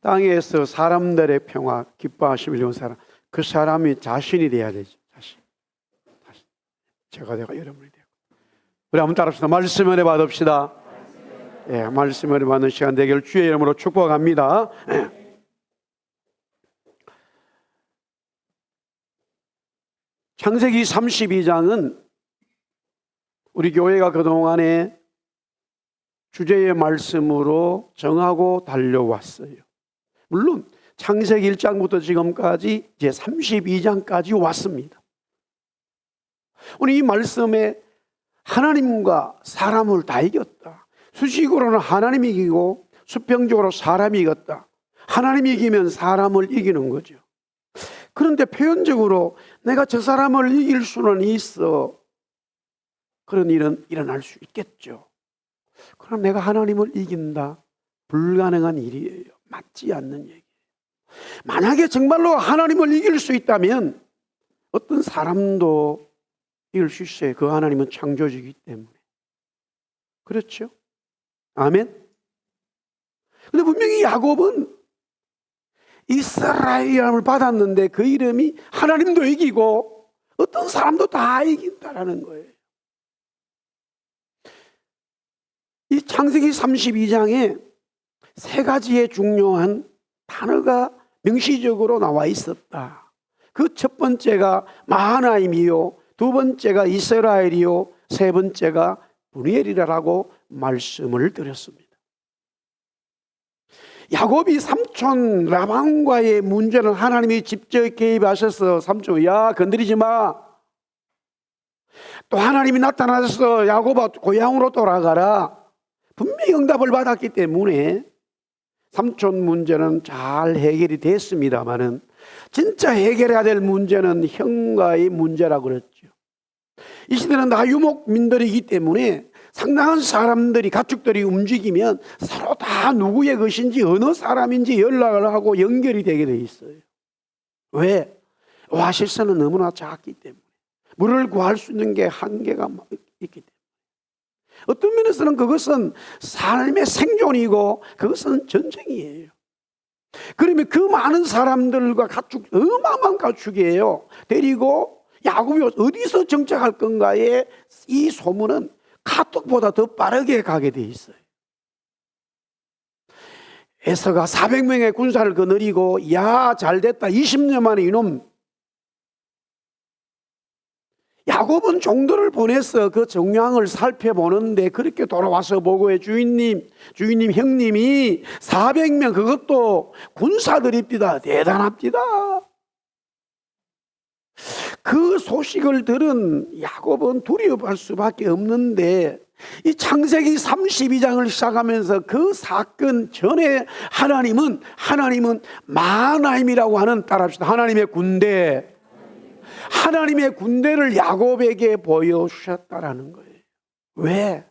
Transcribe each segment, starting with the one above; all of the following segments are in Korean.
땅에서 사람들의 평화 기뻐하시며 이룬 사람, 그 사람이 자신이 돼야 되죠. 자신. 제가 되고 여러분이 되고. 우리 한번 따라합시다. 말씀 은혜 받읍시다. 예, 말씀 은혜 받는 시간 되기를 주의 이름으로 축복합니다. 창세기 32장은 우리 교회가 그동안에 주제의 말씀으로 정하고 달려왔어요. 물론 창세기 1장부터 지금까지 이제 32장까지 왔습니다. 오늘 이 말씀에 하나님과 사람을 다 이겼다. 수식으로는 하나님이 이기고 수평적으로 사람이 이겼다. 하나님이 이기면 사람을 이기는 거죠. 그런데 표현적으로 내가 저 사람을 이길 수는 있어. 그런 일은 일어날 수 있겠죠. 그럼 내가 하나님을 이긴다? 불가능한 일이에요. 맞지 않는 얘기예요. 만약에 정말로 하나님을 이길 수 있다면 어떤 사람도 이길 수 있어요. 그 하나님은 창조주이기 때문에. 그렇죠? 아멘? 근데 분명히 야곱은 이스라엘이라는 받았는데 그 이름이 하나님도 이기고 어떤 사람도 다 이긴다라는 거예요. 이 창세기 32장에 세 가지의 중요한 단어가 명시적으로 나와 있었다. 그 첫 번째가 마하나임이요, 두 번째가 이스라엘이요, 세 번째가 브누엘이라고 말씀을 드렸습니다. 야곱이 삼촌 라반과의 문제는 하나님이 직접 개입하셔서 삼촌 야 건드리지 마. 또 하나님이 나타나셔서 야곱아 고향으로 돌아가라. 분명히 응답을 받았기 때문에 삼촌 문제는 잘 해결이 됐습니다마는 진짜 해결해야 될 문제는 형과의 문제라고 그랬죠. 이 시대는 나유목민들이기 때문에 상당한 사람들이 가축들이 움직이면 서로 다 누구의 것인지 어느 사람인지 연락을 하고 연결이 되게 돼 있어요. 왜? 오아시스는 너무나 작기 때문에 물을 구할 수 있는 게 한계가 있기 때문에 어떤 면에서는 그것은 삶의 생존이고 그것은 전쟁이에요. 그러면 그 많은 사람들과 가축, 어마어마한 가축이에요. 데리고 야곱이 어디서 정착할 건가에 이 소문은 카톡보다 더 빠르게 가게 돼 있어요. 에서가 400명의 군사를 거느리고 야 잘됐다 20년 만에 이놈. 야곱은 종들을 보내서 그 정황을 살펴보는데 그렇게 돌아와서 보고해 주인님 형님이 400명 그것도 군사들입니다. 대단합니다. 그 소식을 들은 야곱은 두려워할 수밖에 없는데 이 창세기 32장을 시작하면서 그 사건 전에 하나님은 마하나임이라고 하는 따라합시다. 하나님의 군대를 야곱에게 보여주셨다라는 거예요. 왜?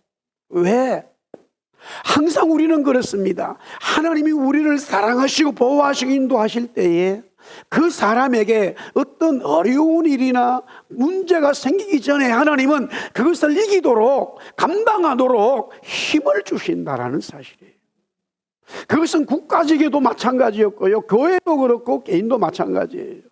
항상 우리는 그렇습니다. 하나님이 우리를 사랑하시고 보호하시고 인도하실 때에 그 사람에게 어떤 어려운 일이나 문제가 생기기 전에 하나님은 그것을 이기도록 감당하도록 힘을 주신다라는 사실이에요. 그것은 국가적에도 마찬가지였고요. 교회도 그렇고 개인도 마찬가지예요.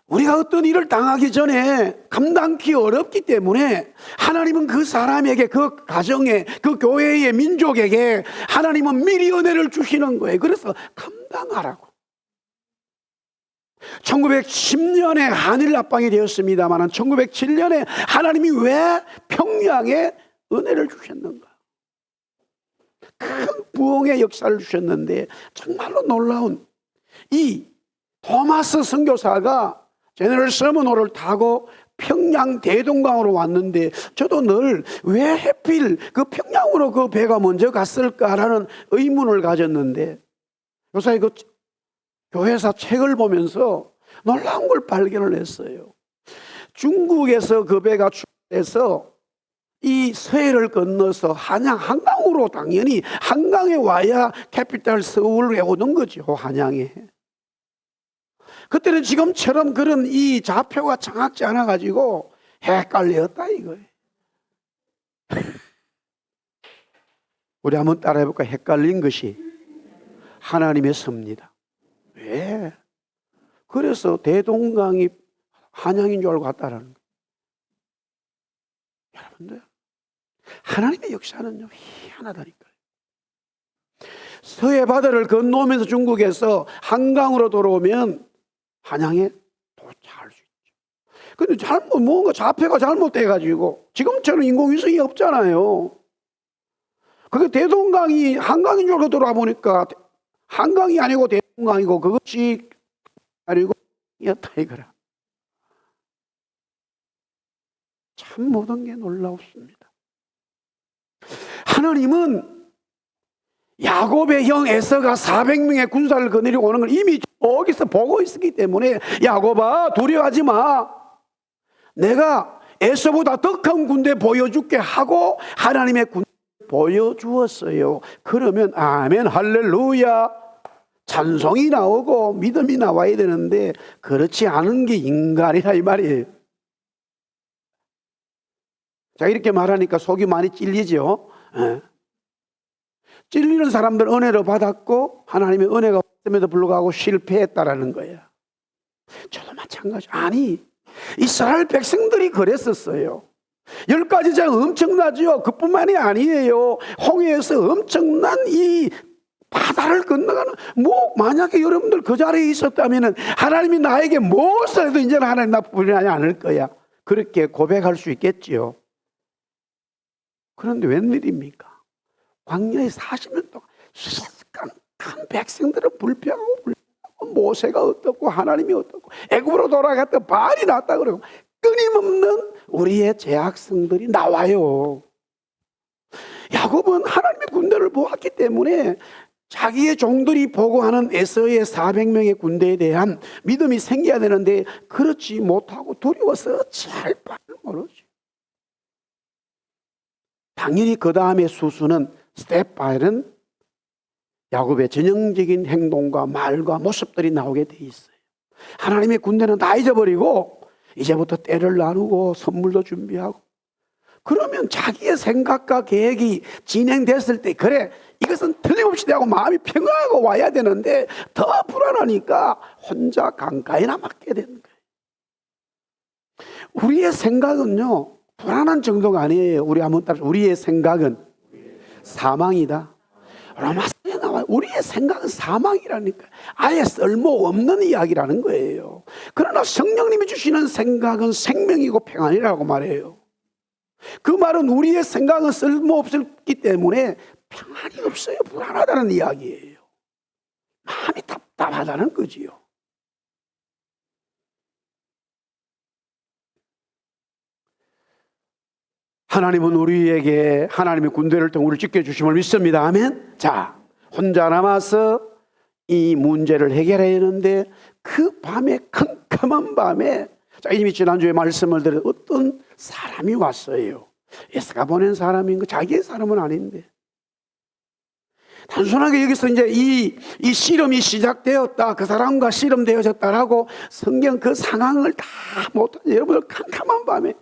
우리가 어떤 일을 당하기 전에 감당하기 어렵기 때문에 하나님은 그 사람에게, 그 가정에, 그 교회의 민족에게 하나님은 미리 은혜를 주시는 거예요. 그래서 감당하라고. 1910년에 한일 합방이 되었습니다만 1907년에 하나님이 왜 평양에 은혜를 주셨는가? 큰 부흥의 역사를 주셨는데 정말로 놀라운 이 토마스 선교사가 제너럴 서머노를 타고 평양 대동강으로 왔는데 저도 늘 왜 하필 그 평양으로 그 배가 먼저 갔을까라는 의문을 가졌는데 요새 그 교회사 책을 보면서 놀라운 걸 발견을 했어요. 중국에서 그 배가 출발해서 이 서해를 건너서 한강으로 당연히 한강에 와야 캐피탈 서울에 오는 거죠. 한양에. 그때는 지금처럼 그런 이 좌표가 정확지 않아 가지고 헷갈렸다 이거예요. 우리 한번 따라해볼까? 헷갈린 것이 하나님의 섭니다. 왜? 그래서 대동강이 한양인 줄 알고 갔다라는 거예요. 여러분들, 하나님의 역사는요, 희한하다니까요. 서해 바다를 건너오면서 중국에서 한강으로 돌아오면 한양에 도착할 수 있죠. 근데 뭔가 좌표가 잘못돼가지고 지금처럼 인공위성이 없잖아요. 그게 대동강이 한강인 줄 알고 돌아와 보니까 한강이 아니고 대동강이고 그것이 아니고 이었다 이거라. 참 모든 게 놀라웠습니다. 하나님은 야곱의 형 에서가 400명의 군사를 거느리고 오는 걸 이미 저기서 보고 있었기 때문에 야곱아 두려워하지 마. 내가 에서보다 더 큰 군대 보여줄게 하고 하나님의 군대 보여주었어요. 그러면 아멘 할렐루야 찬송이 나오고 믿음이 나와야 되는데 그렇지 않은 게 인간이라 이 말이에요. 자, 이렇게 말하니까 속이 많이 찔리죠. 찔리는 사람들 은혜로 받았고 하나님의 은혜가 없음에도 불구하고 실패했다라는 거예요. 저도 마찬가지. 아니 이스라엘 백성들이 그랬었어요. 10가지 장 엄청나죠. 그뿐만이 아니에요. 홍해에서 엄청난 이 바다를 건너가는 만약에 여러분들 그 자리에 있었다면 하나님이 나에게 무엇을 해도 이제는 하나님 나 부인하지 않을 거야. 그렇게 고백할 수 있겠지요. 그런데 웬일입니까? 광야에 40년 동안 깜깜 백성들은 불평하고 모세가 어떻고 하나님이 어떻고 애굽으로 돌아갔다 발이 났다 그러고 끊임없는 우리의 제약성들이 나와요. 야곱은 하나님의 군대를 보았기 때문에 자기의 종들이 보고하는 에서의 400명의 군대에 대한 믿음이 생겨야 되는데 그렇지 못하고 두려워서 잘 바를 모르지. 당연히 그 다음에 수수는 스텝 바이는 야곱의 전형적인 행동과 말과 모습들이 나오게 돼 있어요. 하나님의 군대는 다 잊어버리고 이제부터 때를 나누고 선물도 준비하고 그러면 자기의 생각과 계획이 진행됐을 때 그래 이것은 틀림없이 되고 마음이 평안하고 와야 되는데 더 불안하니까 혼자 강가에나 맡게 되는 거예요. 우리의 생각은요 불안한 정도가 아니에요. 우리 한번 따라 우리의 생각은 사망이다. 로마서에 나와요. 우리의 생각은 사망이라니까. 아예 쓸모없는 이야기라는 거예요. 그러나 성령님이 주시는 생각은 생명이고 평안이라고 말해요. 그 말은 우리의 생각은 쓸모없기 때문에 평안이 없어요. 불안하다는 이야기예요. 마음이 답답하다는 거지요. 하나님은 우리에게 하나님의 군대를 통해 우리를 지켜주심을 믿습니다. 아멘. 자, 혼자 남아서 이 문제를 해결해야 하는데 그 밤에 캄캄한 밤에 자, 이미 지난주에 말씀을 드린 어떤 사람이 왔어요. 에스가 보낸 사람인 거 자기의 사람은 아닌데 단순하게 여기서 이제 이 씨름이 시작되었다. 그 사람과 씨름되어졌다라고 성경 그 상황을 다 못, 여러분들 캄캄한 밤에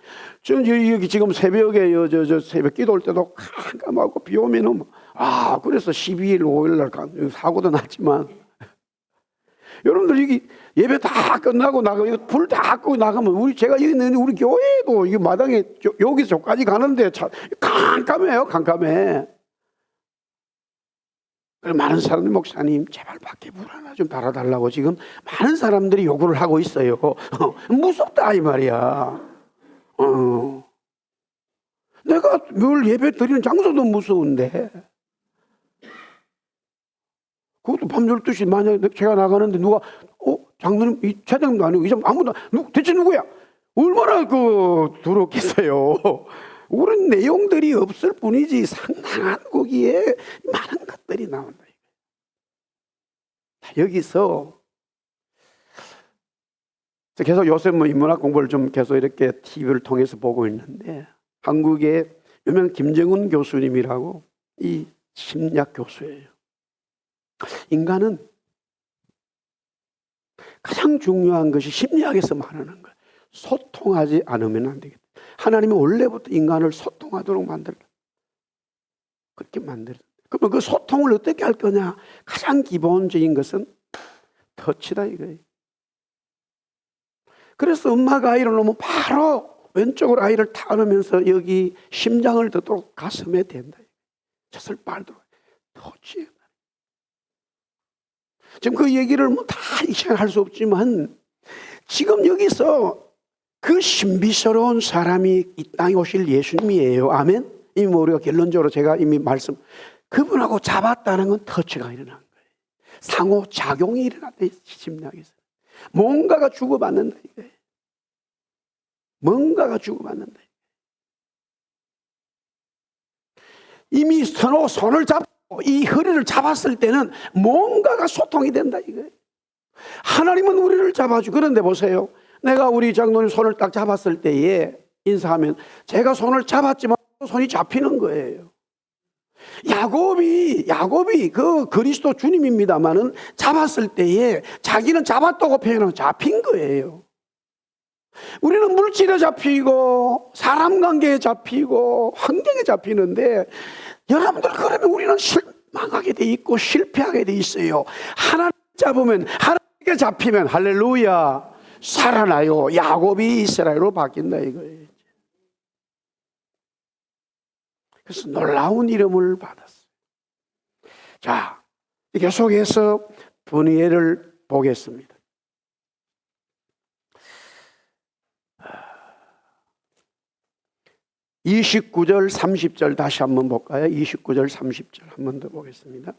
여기 지금 새벽에 저 새벽 기도 올 때도 캄캄하고 비 오면은 그래서 12일 5일 날 사고도 났지만 여러분들 여기 예배 다 끝나고 나가고 불 다 끄고 나가면 제가 여기 있는 우리 교회도 이 마당에 여기서 저까지 가는데 참 깜깜해요. 깜깜해. 많은 사람들이 목사님 제발 밖에 물 하나 좀 달아달라고 지금 많은 사람들이 요구를 하고 있어요. 무섭다 이 말이야. 내가 늘 예배 드리는 장소도 무서운데 그것도 밤 12시 만약에 제가 나가는데 누가 장로님 이 차장님도 아니고 이제 아무도 대체 누구야? 얼마나 두렵겠어요. 옳은 내용들이 없을 뿐이지 상당한 거기에 많은 것들이 나온다. 여기서 계속 요새 인문학 공부를 좀 계속 이렇게 TV를 통해서 보고 있는데 한국의 유명 김정은 교수님이라고 이 심리학 교수예요. 인간은 가장 중요한 것이 심리학에서 말하는 거예요. 소통하지 않으면 안 되겠다. 하나님이 원래부터 인간을 소통하도록 만들다. 그렇게 만들었는데 그러면 그 소통을 어떻게 할 거냐? 가장 기본적인 것은 터치다 이거예요. 그래서 엄마가 아이를 놓으면 바로 왼쪽으로 아이를 탁 안으면서 여기 심장을 듣도록 가슴에 댄다. 젖을 빨도록 터치. 지금 그 얘기를 뭐 다 이 시간 할 수 없지만 지금 여기서 그 신비스러운 사람이 이 땅에 오실 예수님이에요. 아멘? 이미 뭐 우리가 결론적으로 제가 이미 그분하고 잡았다는 건 터치가 일어난 거예요. 상호작용이 일어났다. 심리학에서. 뭔가가 주고받는다 이거예요. 뭔가가 주고받는다. 이미 손을 잡고 이 허리를 잡았을 때는 뭔가가 소통이 된다 이거예요. 하나님은 우리를 잡아주고. 그런데 보세요. 내가 우리 장로님 손을 딱 잡았을 때에 인사하면 제가 손을 잡았지만 손이 잡히는 거예요. 야곱이 그 그리스도 주님입니다만은 잡았을 때에 자기는 잡았다고 표현하면 잡힌 거예요. 우리는 물질에 잡히고 사람 관계에 잡히고 환경에 잡히는데 여러분들 그러면 우리는 실망하게 돼 있고 실패하게 돼 있어요. 하나님 잡으면 하나님께 잡히면 할렐루야 살아나요. 야곱이 이스라엘로 바뀐다 이거예요. 그래서 놀라운 이름을 받았어요. 자, 계속해서 브니엘을 보겠습니다. 29절 30절 다시 한번 볼까요? 29절 30절 한 번 더 보겠습니다.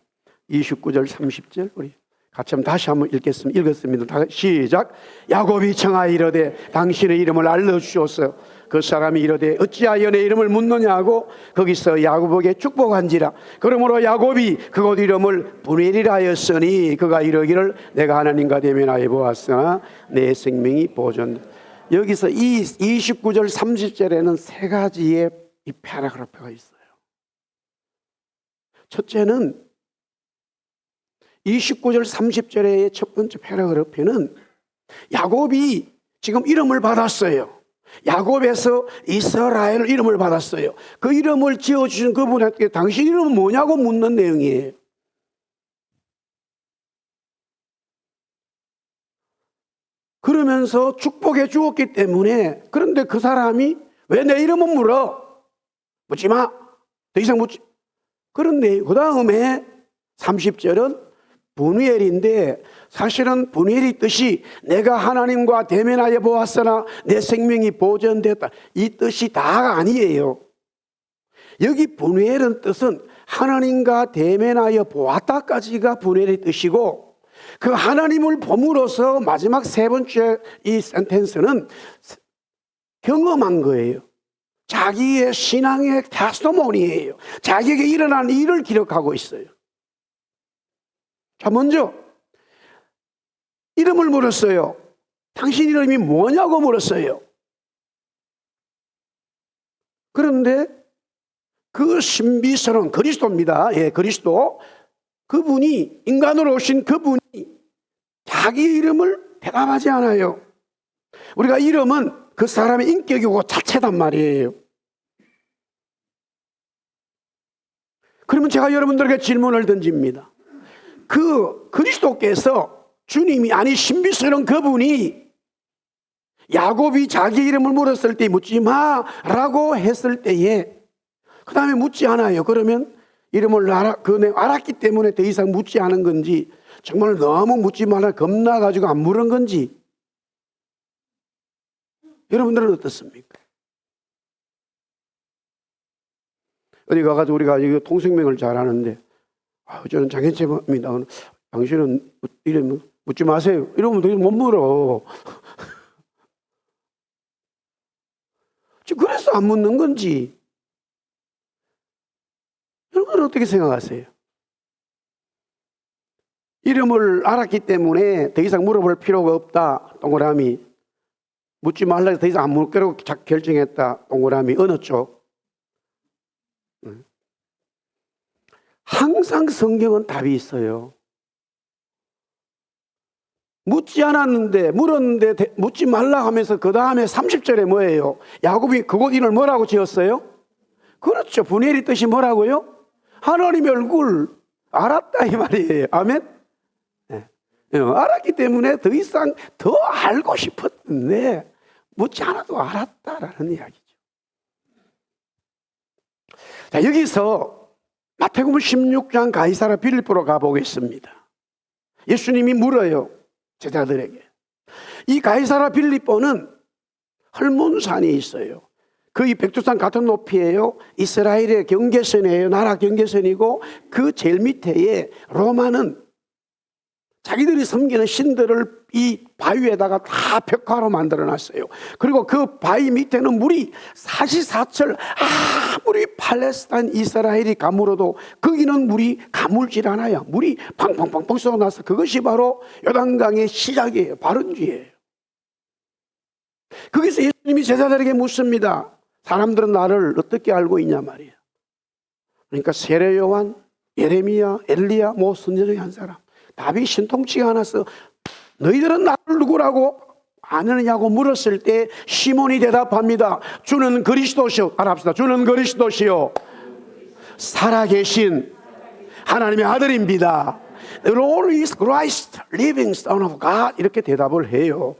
29절 30절 우리 같이 한번 다시 한번 읽겠습니다. 시작. 야곱이 청하여 이르되 당신의 이름을 알려주옵소서. 그 사람이 이르되 어찌하여 내 이름을 묻느냐고 거기서 야곱에게 축복한지라. 그러므로 야곱이 그곳 이름을 브니엘이라 하였으니 그가 이르기를 내가 하나님과 대면하여 보았으나 내 생명이 보존된다. 여기서 이 29절 30절에는 세 가지의 이 패러그래프가 있어요. 첫째는 29절 30절의 첫 번째 패러그래프는 야곱이 지금 이름을 받았어요. 야곱에서 이스라엘 이름을 받았어요. 그 이름을 지어주신 그분한테 당신 이름은 뭐냐고 묻는 내용이에요. 그러면서 축복해 주었기 때문에. 그런데 그 사람이 왜 내 이름은 물어? 묻지 마. 더 이상 묻지. 그런데 그 다음에 30절은 브니엘인데 사실은 브니엘의 뜻이 내가 하나님과 대면하여 보았으나 내 생명이 보존됐다. 이 뜻이 다가 아니에요. 여기 브니엘은 뜻은 하나님과 대면하여 보았다까지가 브니엘의 뜻이고 그 하나님을 봄으로써 마지막 세 번째 이 센텐스는 경험한 거예요. 자기의 신앙의 테스토모니예요. 자기에게 일어난 일을 기록하고 있어요. 자, 먼저 이름을 물었어요. 당신 이름이 뭐냐고 물었어요. 그런데 그 신비스러운 그리스도입니다. 예, 그리스도. 그분이 인간으로 오신 그분이 자기 이름을 대답하지 않아요. 우리가 이름은 그 사람의 인격이고 자체단 말이에요. 그러면 제가 여러분들에게 질문을 던집니다. 그 그리스도께서 주님이 아니 신비스러운 그분이 야곱이 자기 이름을 물었을 때 묻지 마라고 했을 때에 그 다음에 묻지 않아요. 그러면 이름을 알았기 때문에 더 이상 묻지 않은 건지 정말 너무 묻지 말라 겁나가지고 안 물은 건지 여러분들은 어떻습니까? 어디 가가지고 우리가 이거 통성명을 잘하는데 저는 장현채입니다. 당신은 이름 묻지 마세요. 이러면 더 이상 못 물어. 그래서 안 묻는 건지 여러분은 어떻게 생각하세요? 이름을 알았기 때문에 더 이상 물어볼 필요가 없다. 동그라미. 묻지 말라 해서 더 이상 안 묻기로 결정했다. 동그라미. 어느 쪽? 항상 성경은 답이 있어요. 묻지 않았는데 물었는데 묻지 말라 하면서 그 다음에 30절에 뭐예요? 야곱이 그곳 이름을 뭐라고 지었어요? 그렇죠. 브니엘의 뜻이 뭐라고요? 하나님의 얼굴 알았다 이 말이에요. 아멘. 네. 알았기 때문에 더 이상 더 알고 싶었는데 묻지 않아도 알았다라는 이야기죠. 자, 여기서 마태복음 16장 가이사랴 빌립보로 가보겠습니다. 예수님이 물어요, 제자들에게. 이 가이사랴 빌립보는 헐몬산이 있어요. 거의 백두산 같은 높이에요. 이스라엘의 경계선이에요. 나라 경계선이고, 그 제일 밑에 로마는 자기들이 섬기는 신들을 이 바위에다가 다 벽화로 만들어 놨어요. 그리고 그 바위 밑에는 물이 사시사철, 아무리 팔레스타인 이스라엘이 가물어도 거기는 물이 가물질 않아요. 물이 팡팡팡팡 쏟아나서 그것이 바로 요단강의 시작이에요. 발원지예요. 거기서 예수님이 제자들에게 묻습니다. 사람들은 나를 어떻게 알고 있냐 말이에요. 그러니까 세례 요한, 예레미야, 엘리야, 선지 중에 한 사람 답이 신통치가 않아서 너희들은 나를 누구라고 아느냐고 물었을 때 시몬이 대답합니다. 주는 그리스도시요. 알아봅시다. 주는 그리스도시요 살아계신 하나님의 아들입니다. The Lord is Christ, living Son of God. 이렇게 대답을 해요.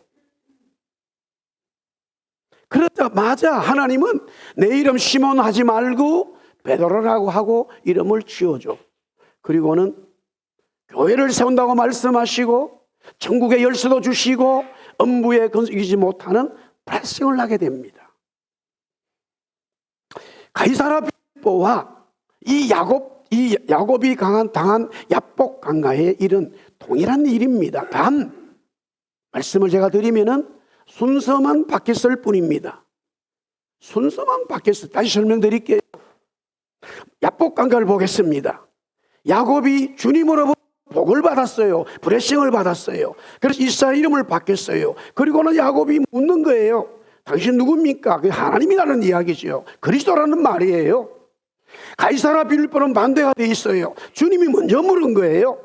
그렇자마자 하나님은 내 이름 시몬 하지 말고 베드로라고 하고 이름을 지어줘. 그리고는 교회를 세운다고 말씀하시고 천국의 열쇠도 주시고 음부에 건너지 못하는 블레싱을 하게 됩니다. 가이사랴 빌립보와 이 야곱이 당한 야복 강가의 일은 동일한 일입니다. 단 말씀을 제가 드리면은 순서만 바뀌었을 뿐입니다. 순서만 바뀌었어요. 다시 설명드릴게요. 야복 강가를 보겠습니다. 야곱이 주님으로부터 복을 받았어요. 블레싱을 받았어요. 그래서 이스라엘 이름을 바뀌었어요. 그리고는 야곱이 묻는 거예요. 당신 누굽니까? 그게 하나님이라는 이야기죠. 그리스도라는 말이에요. 가이사랴 빌립보는 반대가 돼 있어요. 주님이 먼저 물은 거예요.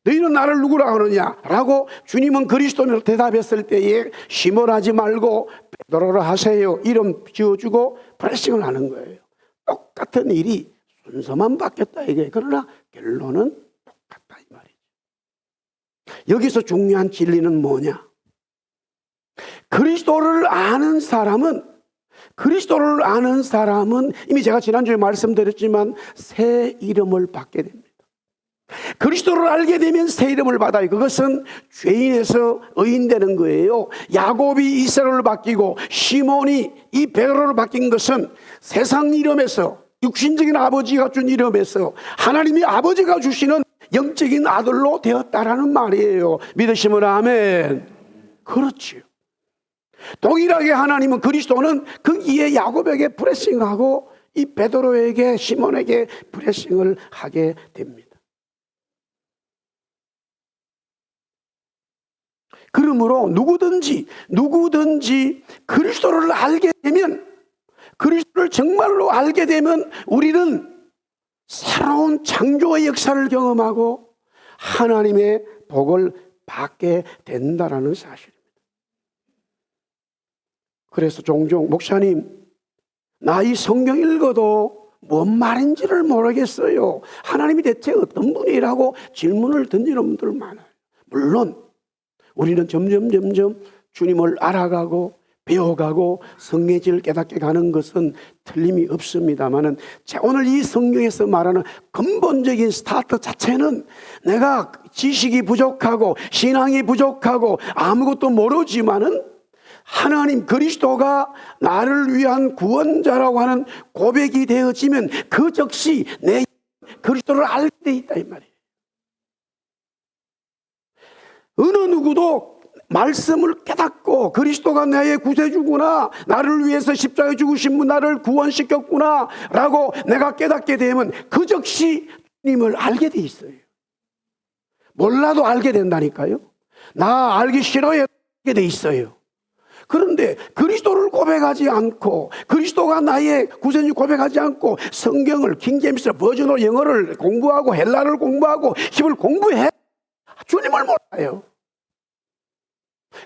너희는 나를 누구라 하느냐? 라고 주님은 그리스도를 대답했을 때에 시몬하지 말고 베드로라 하세요. 이름 지어주고 블레싱을 하는 거예요. 똑같은 일이 순서만 바뀌었다 이게. 그러나 결론은 똑같다 이 말이죠. 여기서 중요한 진리는 뭐냐? 그리스도를 아는 사람은 이미 제가 지난주에 말씀드렸지만 새 이름을 받게 됩니다. 그리스도를 알게 되면 새 이름을 받아요. 그것은 죄인에서 의인되는 거예요. 야곱이 이스라엘을 바뀌고 시몬이 이 베드로를 바뀐 것은 세상 이름에서 육신적인 아버지가 준 이름에서 하나님이 아버지가 주시는 영적인 아들로 되었다라는 말이에요. 믿으시면 아멘. 그렇지요. 동일하게 하나님은 그리스도는 거기에 야곱에게 블레싱하고 이 베드로에게 시몬에게 블레싱을 하게 됩니다. 그러므로 누구든지 그리스도를 알게 되면, 그리스도를 정말로 알게 되면 우리는 새로운 창조의 역사를 경험하고 하나님의 복을 받게 된다라는 사실입니다. 그래서 종종 목사님, 나 이 성경 읽어도 뭔 말인지를 모르겠어요. 하나님이 대체 어떤 분이라고 질문을 던지는 분들 많아요. 물론 우리는 점점 주님을 알아가고 배워가고 성례지를 깨닫게 가는 것은 틀림이 없습니다만은 오늘 이 성경에서 말하는 근본적인 스타트 자체는 내가 지식이 부족하고 신앙이 부족하고 아무것도 모르지만은 하나님 그리스도가 나를 위한 구원자라고 하는 고백이 되어지면 그 즉시 내 그리스도를 알게 돼 있다 이 말이에요. 어느 누구도 말씀을 깨닫고 그리스도가 나의 구세주구나, 나를 위해서 십자가에 죽으신 분 나를 구원시켰구나 라고 내가 깨닫게 되면 그 즉시 주님을 알게 돼 있어요. 몰라도 알게 된다니까요. 나 알기 싫어야 알게 돼 있어요. 그런데 그리스도를 고백하지 않고 그리스도가 나의 구세주 고백하지 않고 성경을 킹제임스 버전으로 영어를 공부하고 헬라를 공부하고 히브리어를 공부해 주님을 몰라요.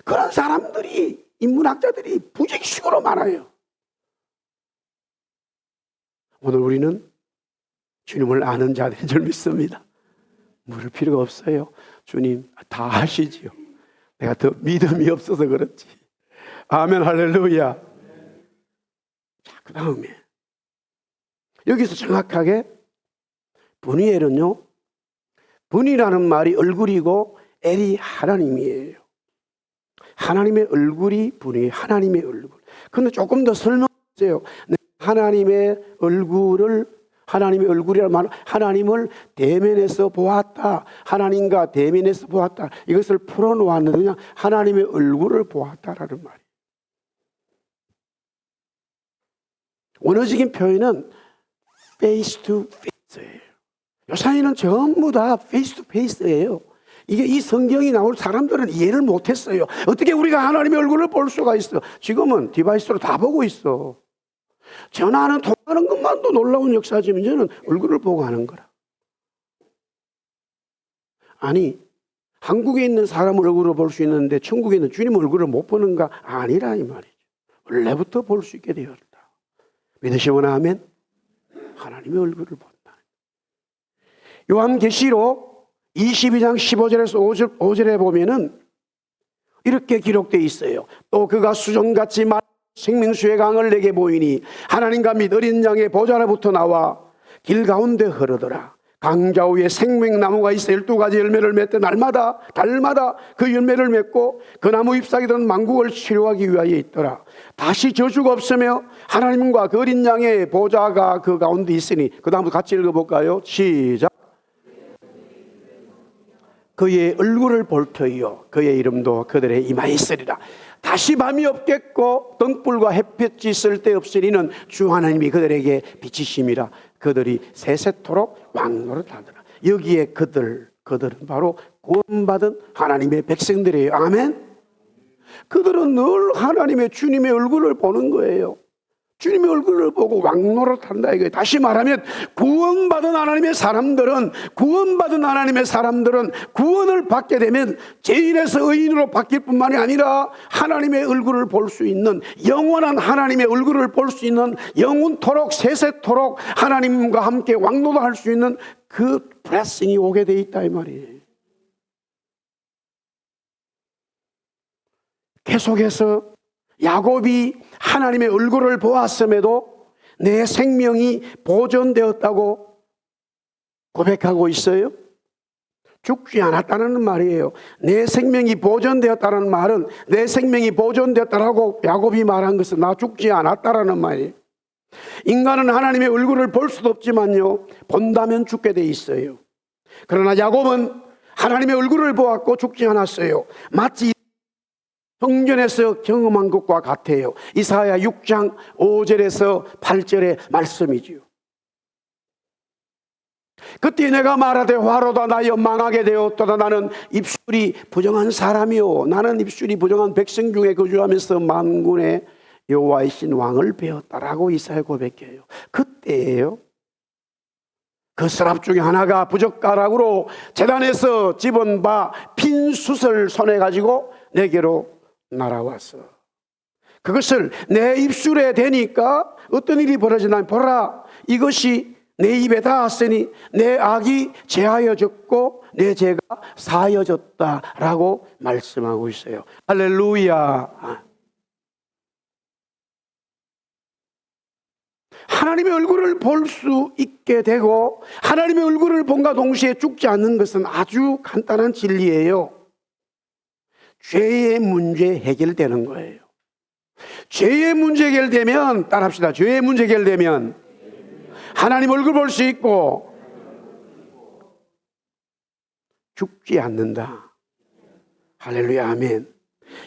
그런 사람들이, 인문학자들이 부직식으로 많아요. 오늘 우리는 주님을 아는 자들인 줄 믿습니다. 물을 필요가 없어요. 주님 다 아시지요. 내가 더 믿음이 없어서 그렇지. 아멘, 할렐루야. 자, 그 다음에 여기서 정확하게 분이엘은요, 분이라는 말이 얼굴이고 엘이 하나님이에요. 하나님의 얼굴이 분이 하나님의 얼굴. 그런데 조금 더 설명했어요. 하나님의 얼굴이라는 말, 하나님을 대면에서 보았다. 하나님과 대면에서 보았다. 이것을 풀어놓았는데 그냥 하나님의 얼굴을 보았다라는 말이에요. 원어적인 표현은 face to face예요. 요사이는 전부 다 face to face예요. 이게 이 성경이 나올 사람들은 이해를 못했어요. 어떻게 우리가 하나님의 얼굴을 볼 수가 있어? 지금은 디바이스로 다 보고 있어. 전화는 통하는 것만도 놀라운 역사지만 이제는 얼굴을 보고 하는 거라. 아니, 한국에 있는 사람 얼굴을 볼 수 있는데 천국에 있는 주님 얼굴을 못 보는가? 아니라 이 말이죠. 원래부터 볼 수 있게 되었다. 믿으시면 아멘? 하나님의 얼굴을 본다. 요한계시록 22장 15절에서 5절에 보면은 이렇게 기록되어 있어요. 또 그가 수정같이 생명수의 강을 내게 보이니 하나님과 및 어린 양의 보좌로부터 나와 길 가운데 흐르더라. 강좌 위에 생명나무가 있어 12가지 열매를 맺되 날마다 달마다 그 열매를 맺고 그 나무 잎사귀들은 만국을 치료하기 위하여 있더라. 다시 저주가 없으며 하나님과 그 어린 양의 보좌가 그 가운데 있으니, 그 다음부터 같이 읽어볼까요? 시작. 그의 얼굴을 볼 터이요 그의 이름도 그들의 이마에 있으리라. 다시 밤이 없겠고 등불과 햇볕이 쓸데없으리는 주 하나님이 그들에게 비치심이라. 그들이 세세토록 왕노릇하더라. 여기에 그들은 바로 구원받은 하나님의 백성들이에요. 아멘. 그들은 늘 하나님의 주님의 얼굴을 보는 거예요. 주님의 얼굴을 보고 왕노릇한다 이거예요. 다시 말하면 구원받은 하나님의 사람들은 구원을 받게 되면 죄인에서 의인으로 바뀔 뿐만이 아니라 하나님의 얼굴을 볼 수 있는, 영원한 하나님의 얼굴을 볼 수 있는, 영원토록 세세토록 하나님과 함께 왕노릇할 수 있는 그 블레싱이 오게 돼 있다 이 말이에요. 계속해서 야곱이 하나님의 얼굴을 보았음에도 내 생명이 보존되었다고 고백하고 있어요. 죽지 않았다는 말이에요. 내 생명이 보존되었다는 말은 내 생명이 보존되었다라고 야곱이 말한 것은 나 죽지 않았다라는 말이에요. 인간은 하나님의 얼굴을 볼 수도 없지만요, 본다면 죽게 돼 있어요. 그러나 야곱은 하나님의 얼굴을 보았고 죽지 않았어요. 마치 성전에서 경험한 것과 같아요. 이사야 6장 5절에서 8절의 말씀이지요. 그때 내가 말하되 화로다 나여 망하게 되었도다. 나는 입술이 부정한 사람이요 나는 입술이 부정한 백성 중에 거주하면서 만군의 여호와이신 왕을 배웠다라고 이사야 고백해요. 그때예요. 그 서랍 중에 하나가 부젓가락으로 제단에서 집은 바 빈 숯을 손에 가지고 내게로 날아왔어. 그것을 내 입술에 대니까 어떤 일이 벌어지나 보라, 이것이 내 입에 닿았으니 내 악이 제하여졌고 내 죄가 사하여졌다라고 말씀하고 있어요. 할렐루야. 하나님의 얼굴을 볼 수 있게 되고 하나님의 얼굴을 본과 동시에 죽지 않는 것은 아주 간단한 진리예요. 죄의 문제 해결되는 거예요. 죄의 문제 해결되면, 따라합시다. 죄의 문제 해결되면 하나님 얼굴 볼 수 있고 죽지 않는다. 할렐루야, 아멘.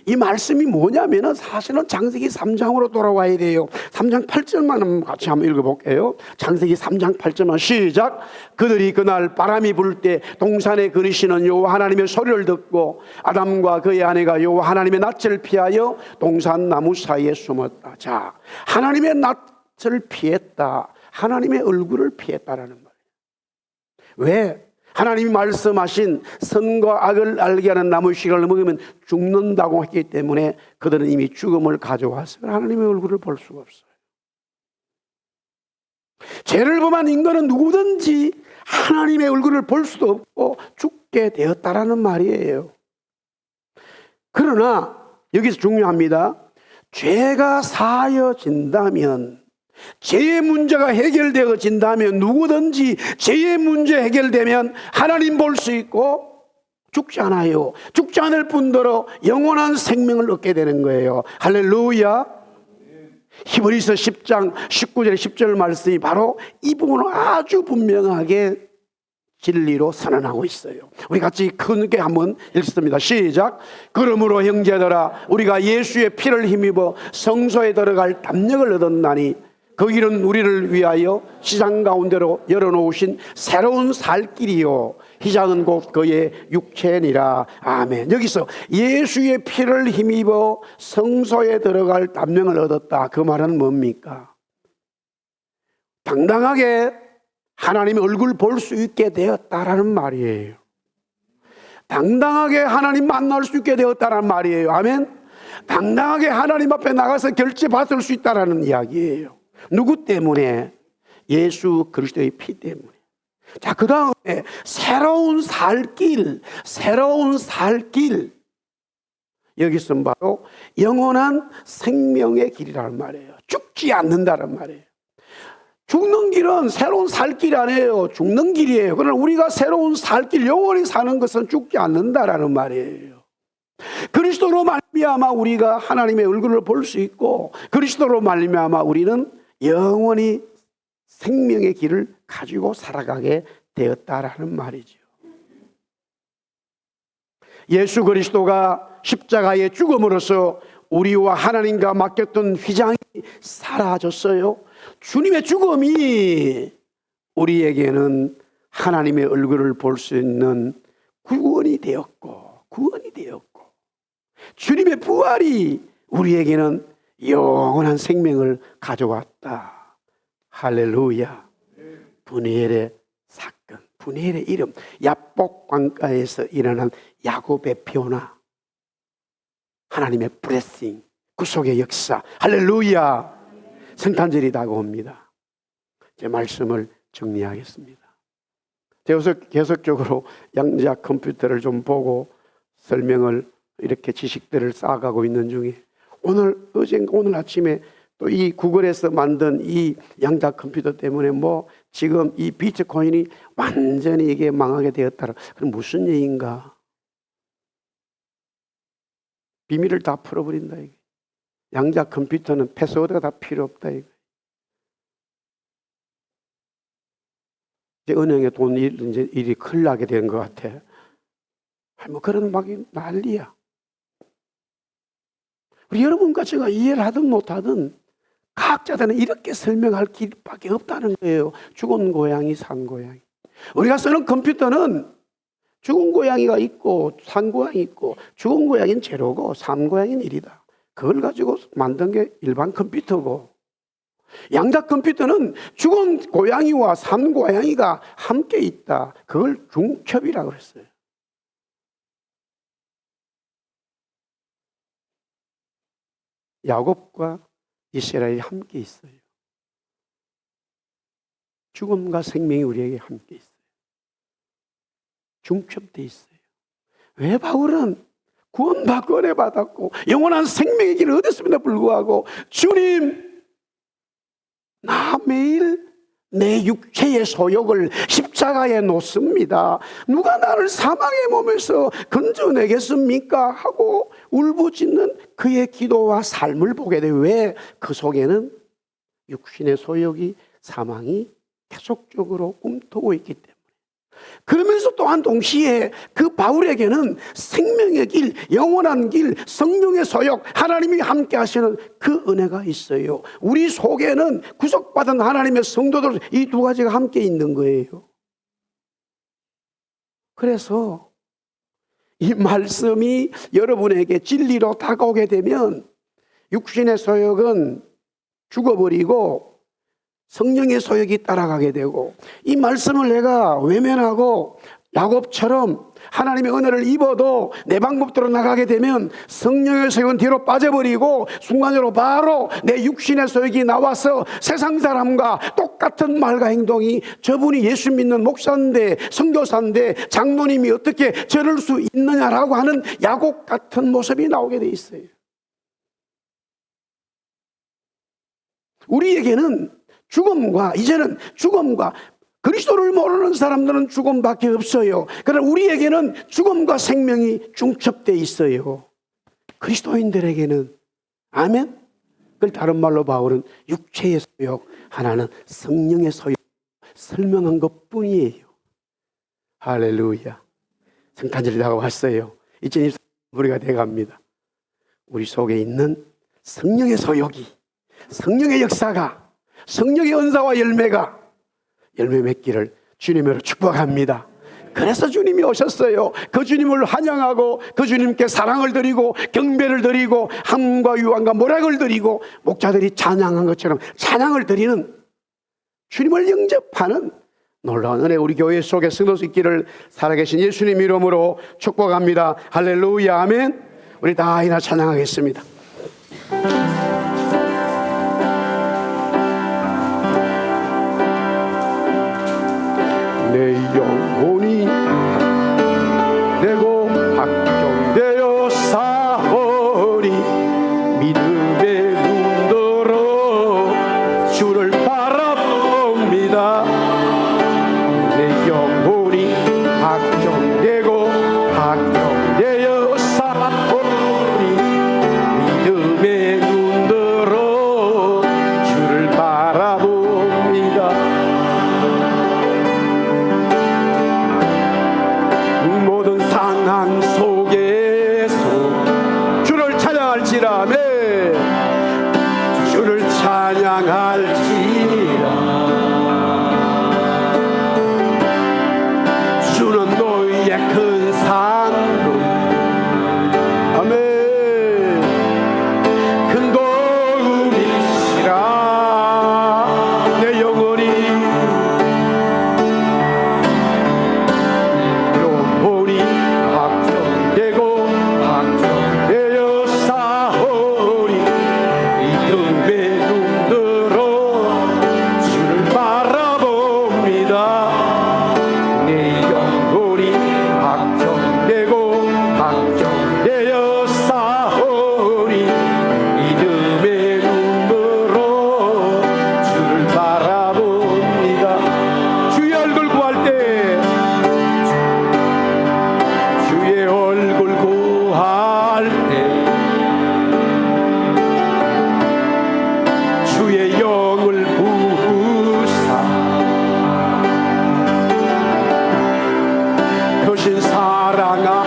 이 말씀이 뭐냐면은 사실은 창세기 3장으로 돌아와야 돼요. 3장 8절만 같이 한번 읽어볼게요. 창세기 3장 8절만 시작. 그들이 그날 바람이 불 때 동산에 거니시는 여호와 하나님의 소리를 듣고 아담과 그의 아내가 여호와 하나님의 낯을 피하여 동산 나무 사이에 숨었다. 자, 하나님의 낯을 피했다. 하나님의 얼굴을 피했다라는 말이에요. 왜? 하나님이 말씀하신 선과 악을 알게 하는 나무 씨를 먹으면 죽는다고 했기 때문에 그들은 이미 죽음을 가져와서 하나님의 얼굴을 볼 수가 없어요. 죄를 범한 인간은 누구든지 하나님의 얼굴을 볼 수도 없고 죽게 되었다라는 말이에요. 그러나 여기서 중요합니다. 죄가 사여진다면, 죄의 문제가 해결되어진다면, 누구든지 죄의 문제 해결되면 하나님 볼 수 있고 죽지 않아요. 죽지 않을 뿐더러 영원한 생명을 얻게 되는 거예요. 할렐루야. 히브리서 10장 19절 10절 말씀이 바로 이 부분을 아주 분명하게 진리로 선언하고 있어요. 우리 같이 크게 한번 읽습니다. 시작. 그러므로 형제들아, 우리가 예수의 피를 힘입어 성소에 들어갈 담력을 얻었나니 그 길은 우리를 위하여 시장 가운데로 열어놓으신 새로운 살 길이요, 희장은 곧 그의 육체니라. 아멘. 여기서 예수의 피를 힘입어 성소에 들어갈 담력을 얻었다. 그 말은 뭡니까? 당당하게 하나님의 얼굴 볼 수 있게 되었다라는 말이에요. 당당하게 하나님 만날 수 있게 되었다라는 말이에요. 아멘. 당당하게 하나님 앞에 나가서 결제 받을 수 있다라는 이야기예요. 누구 때문에? 예수 그리스도의 피 때문에. 자, 그 다음에 새로운 살길, 새로운 살길. 여기서 바로 영원한 생명의 길이라는 말이에요. 죽지 않는다는 말이에요. 죽는 길은 새로운 살 길 아니에요. 죽는 길이에요. 그러나 우리가 새로운 살 길, 영원히 사는 것은 죽지 않는다라는 말이에요. 그리스도로 말미암아 우리가 하나님의 얼굴을 볼 수 있고, 그리스도로 말미암아 우리는 영원히 생명의 길을 가지고 살아가게 되었다라는 말이죠. 예수 그리스도가 십자가에 죽음으로써 우리와 하나님과 맡겼던 휘장이 사라졌어요. 주님의 죽음이 우리에게는 하나님의 얼굴을 볼 수 있는 구원이 되었고, 주님의 부활이 우리에게는 영원한 생명을 가져왔다. 할렐루야. 분이엘의 사건, 분이엘의 이름, 야복 광가에서 일어난 야곱의 변화, 하나님의 블레싱, 구속의 역사. 할렐루야. 성탄절이 다가옵니다. 제 말씀을 정리하겠습니다. 제가 계속적으로 양자 컴퓨터를 좀 보고 설명을, 이렇게 지식들을 쌓아가고 있는 중에 오늘 아침에 또 이 구글에서 만든 이 양자 컴퓨터 때문에 지금 이 비트코인이 완전히 이게 망하게 되었다. 그럼 무슨 얘기인가? 비밀을 다 풀어버린다 이게. 양자 컴퓨터는 패스워드가 다 필요 없다 이거. 이제 은행에 돈 일이 큰일 나게 된 것 같아. 그런 막 난리야. 우리 여러분과 제가 이해를 하든 못하든 과학자들은 이렇게 설명할 길밖에 없다는 거예요. 죽은 고양이, 산 고양이. 우리가 쓰는 컴퓨터는 죽은 고양이가 있고 산 고양이 있고, 죽은 고양이는 재료고 산 고양이는 일이다. 그걸 가지고 만든 게 일반 컴퓨터고, 양자 컴퓨터는 죽은 고양이와 산 고양이가 함께 있다. 그걸 중첩이라고 했어요. 야곱과 이스라엘이 함께 있어요. 죽음과 생명이 우리에게 함께 있어요. 중첩되어 있어요. 왜 바울은 구원받고 은혜 받았고 영원한 생명의 길을 얻었음에도 불구하고, 주님, 나 매일 내 육체의 소욕을 십자가에 놓습니다. 누가 나를 사망의 몸에서 건져내겠습니까? 하고 울부짖는 그의 기도와 삶을 보게 돼요. 왜? 그 속에는 육신의 소욕이, 사망이 계속적으로 꿈토고 있기 때문에. 그러면서 또한 동시에 그 바울에게는 생명의 길, 영원한 길, 성령의 소욕, 하나님이 함께 하시는 그 은혜가 있어요. 우리 속에는 구속받은 하나님의 성도들, 이 두 가지가 함께 있는 거예요. 그래서 이 말씀이 여러분에게 진리로 다가오게 되면 육신의 소욕은 죽어버리고 성령의 소욕이 따라가게 되고, 이 말씀을 내가 외면하고 야곱처럼 하나님의 은혜를 입어도 내 방법대로 나가게 되면 성령의 소욕은 뒤로 빠져버리고 순간적으로 바로 내 육신의 소욕이 나와서 세상 사람과 똑같은 말과 행동이, 저분이 예수 믿는 목사인데 선교사인데 장로님이 어떻게 저럴 수 있느냐라고 하는 야곱 같은 모습이 나오게 돼 있어요. 우리에게는 이제는 죽음과, 그리스도를 모르는 사람들은 죽음밖에 없어요. 그러나 우리에게는 죽음과 생명이 중첩되어 있어요. 그리스도인들에게는. 아멘? 그걸 다른 말로 바울은 육체의 소욕, 하나는 성령의 소욕, 설명한 것 뿐이에요. 할렐루야. 성탄절이 다가왔어요. 2024년 우리가 돼갑니다. 우리 속에 있는 성령의 소욕이, 성령의 역사가, 성령의 은사와 열매가 열매 맺기를 주님으로 축복합니다. 그래서 주님이 오셨어요. 그 주님을 환영하고 그 주님께 사랑을 드리고 경배를 드리고 함과 유한과 모략을 드리고 목자들이 찬양한 것처럼 찬양을 드리는, 주님을 영접하는 놀라운 은혜 우리 교회 속에 승도수 있기를 살아계신 예수님 이름으로 축복합니다. 할렐루야. 아멘. 우리 다 이나 찬양하겠습니다. 내 영혼이 되고 확정되어 사오리, 믿음의 눈으로 주를 바라봅니다. 내 영혼이 확정되고 확정되어 사오리, 믿음의 눈으로 주를 바라봅니다. 모든 상황 속에서 주를 찬양할지라며, 주를 찬양할지라. 주는 너희의 큰 상급, 아멘, 큰 도움이시라. 내 영혼이 사랑아